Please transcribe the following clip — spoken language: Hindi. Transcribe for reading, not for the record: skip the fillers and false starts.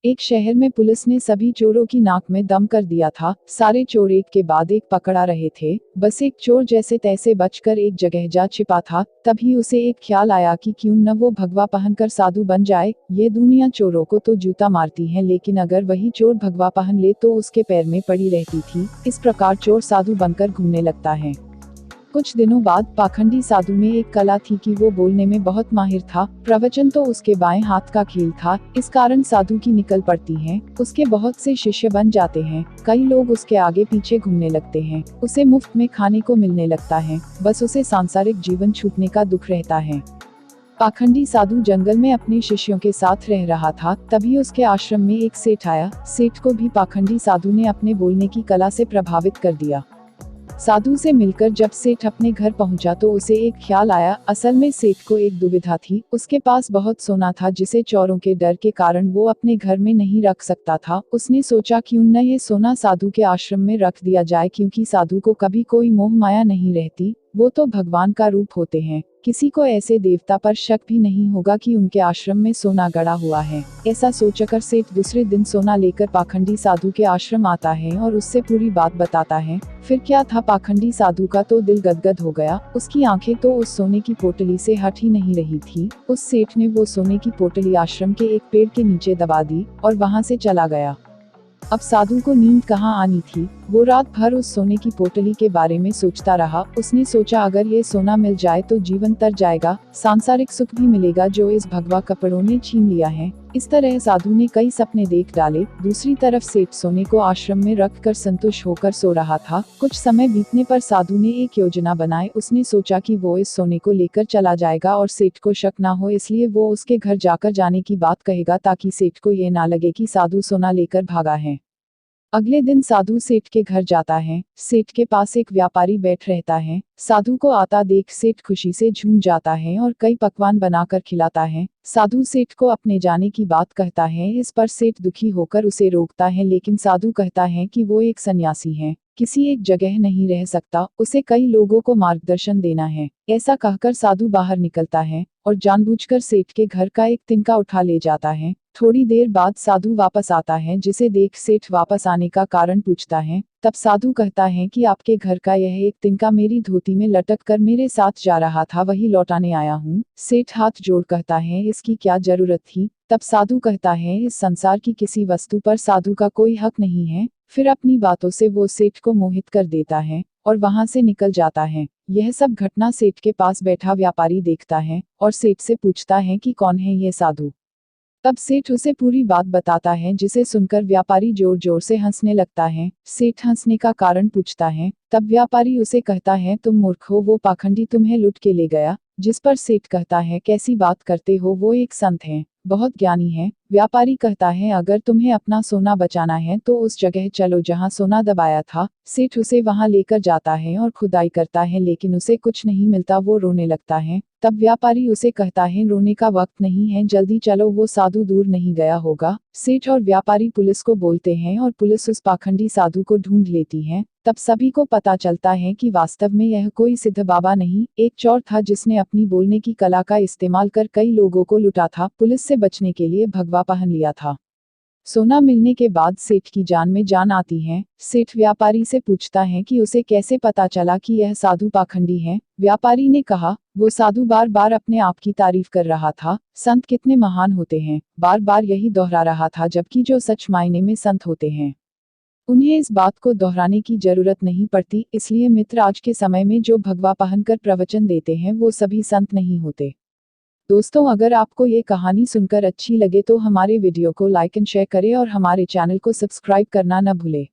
एक शहर में पुलिस ने सभी चोरों की नाक में दम कर दिया था। सारे चोर एक के बाद एक पकड़ा रहे थे। बस एक चोर जैसे तैसे बचकर एक जगह जा छिपा था। तभी उसे एक ख्याल आया कि क्यों न वो भगवा पहनकर साधु बन जाए। ये दुनिया चोरों को तो जूता मारती है, लेकिन अगर वही चोर भगवा पहन ले तो उसके पैर में पड़ी रहती थी। इस प्रकार चोर साधु बनकर घूमने लगता है। कुछ दिनों बाद पाखंडी साधु में एक कला थी कि वो बोलने में बहुत माहिर था। प्रवचन तो उसके बाएं हाथ का खेल था। इस कारण साधु की निकल पड़ती हैं। उसके बहुत से शिष्य बन जाते हैं। कई लोग उसके आगे पीछे घूमने लगते हैं। उसे मुफ्त में खाने को मिलने लगता है। बस उसे सांसारिक जीवन छूटने का दुख रहता है। पाखंडी साधु जंगल में अपने शिष्यों के साथ रह रहा था। तभी उसके आश्रम में एक सेठ आया। सेठ को भी पाखंडी साधु ने अपने बोलने की कला से प्रभावित कर दिया। साधु से मिलकर जब सेठ अपने घर पहुंचा तो उसे एक ख्याल आया। असल में सेठ को एक दुविधा थी। उसके पास बहुत सोना था जिसे चोरों के डर के कारण वो अपने घर में नहीं रख सकता था। उसने सोचा क्यों न ये सोना साधु के आश्रम में रख दिया जाए, क्योंकि साधु को कभी कोई मोह माया नहीं रहती। वो तो भगवान का रूप होते हैं। किसी को ऐसे देवता पर शक भी नहीं होगा कि उनके आश्रम में सोना गड़ा हुआ है। ऐसा सोचकर सेठ दूसरे दिन सोना लेकर पाखंडी साधु के आश्रम आता है और उससे पूरी बात बताता है। फिर क्या था, पाखंडी साधु का तो दिल गदगद हो गया। उसकी आंखें तो उस सोने की पोटली से हट ही नहीं रही थी। उस सेठ ने वो सोने की पोटली आश्रम के एक पेड़ के नीचे दबा दी और वहां से चला गया। अब साधु को नींद कहाँ आनी थी। वो रात भर उस सोने की पोटली के बारे में सोचता रहा। उसने सोचा अगर ये सोना मिल जाए तो जीवन तर जाएगा, सांसारिक सुख भी मिलेगा जो इस भगवा कपड़ों ने छीन लिया है। इस तरह साधु ने कई सपने देख डाले। दूसरी तरफ सेठ सोने को आश्रम में रख कर संतुष्ट होकर सो रहा था। कुछ समय बीतने पर साधु ने एक योजना बनाई। उसने सोचा कि वो इस सोने को लेकर चला जाएगा और सेठ को शक ना हो, इसलिए वो उसके घर जाकर जाने की बात कहेगा ताकि सेठ को ये ना लगे कि साधु सोना लेकर भागा है। अगले दिन साधु सेठ के घर जाता है। सेठ के पास एक व्यापारी बैठ रहता है। साधु को आता देख सेठ खुशी से झूम जाता है और कई पकवान बनाकर खिलाता है। साधु सेठ को अपने जाने की बात कहता है। इस पर सेठ दुखी होकर उसे रोकता है, लेकिन साधु कहता है कि वो एक सन्यासी है, किसी एक जगह नहीं रह सकता, उसे कई लोगों को मार्गदर्शन देना है। ऐसा कहकर साधु बाहर निकलता है और जानबूझकर सेठ के घर का एक तिनका उठा ले जाता है। थोड़ी देर बाद साधु वापस आता है, जिसे देख सेठ वापस आने का कारण पूछता है। तब साधु कहता है कि आपके घर का यह एक तिनका मेरी धोती में लटक कर मेरे साथ जा रहा था, वही लौटाने आया हूँ। सेठ हाथ जोड़ कहता है इसकी क्या जरूरत थी। तब साधु कहता है इस संसार की किसी वस्तु पर साधु का कोई हक नहीं है। फिर अपनी बातों से वो सेठ को मोहित कर देता है और वहां से निकल जाता है। यह सब घटना सेठ के पास बैठा व्यापारी देखता है और सेठ से पूछता है कि कौन है ये साधु। तब सेठ उसे पूरी बात बताता है, जिसे सुनकर व्यापारी जोर जोर से हंसने लगता है। सेठ हंसने का कारण पूछता है। तब व्यापारी उसे कहता है तुम मूर्ख हो, वो पाखंडी तुम्हें लूट के ले गया। जिस पर सेठ कहता है कैसी बात करते हो, वो एक संत है, बहुत ज्ञानी है। व्यापारी कहता है अगर तुम्हें अपना सोना बचाना है तो उस जगह चलो जहां सोना दबाया था। सेठ उसे वहां लेकर जाता है और खुदाई करता है, लेकिन उसे कुछ नहीं मिलता। वो रोने लगता है। तब व्यापारी उसे कहता है रोने का वक्त नहीं है, जल्दी चलो, वो साधु दूर नहीं गया होगा। सेठ और व्यापारी पुलिस को बोलते हैं और पुलिस उस पाखंडी साधु को ढूंढ लेती है। तब सभी को पता चलता है कि वास्तव में यह कोई सिद्ध बाबा नहीं, एक चोर था जिसने अपनी बोलने की कला का इस्तेमाल कर कई लोगों को लूटा था। पुलिस से बचने के लिए भगवा पहन लिया था। सोना मिलने के बाद सेठ की जान में जान आती है। सेठ व्यापारी से पूछता है कि उसे कैसे पता चला कि यह साधु पाखंडी है। व्यापारी ने कहा वो साधु बार बार अपने आप की तारीफ कर रहा था। संत कितने महान होते हैं, बार बार यही दोहरा रहा था, जबकि जो सच मायने में संत होते हैं उन्हें इस बात को दोहराने की जरूरत नहीं पड़ती। इसलिए मित्र, आज के समय में जो भगवा पहनकर प्रवचन देते हैं वो सभी संत नहीं होते। दोस्तों, अगर आपको ये कहानी सुनकर अच्छी लगे तो हमारे वीडियो को लाइक एंड शेयर करें और हमारे चैनल को सब्सक्राइब करना न भूलें।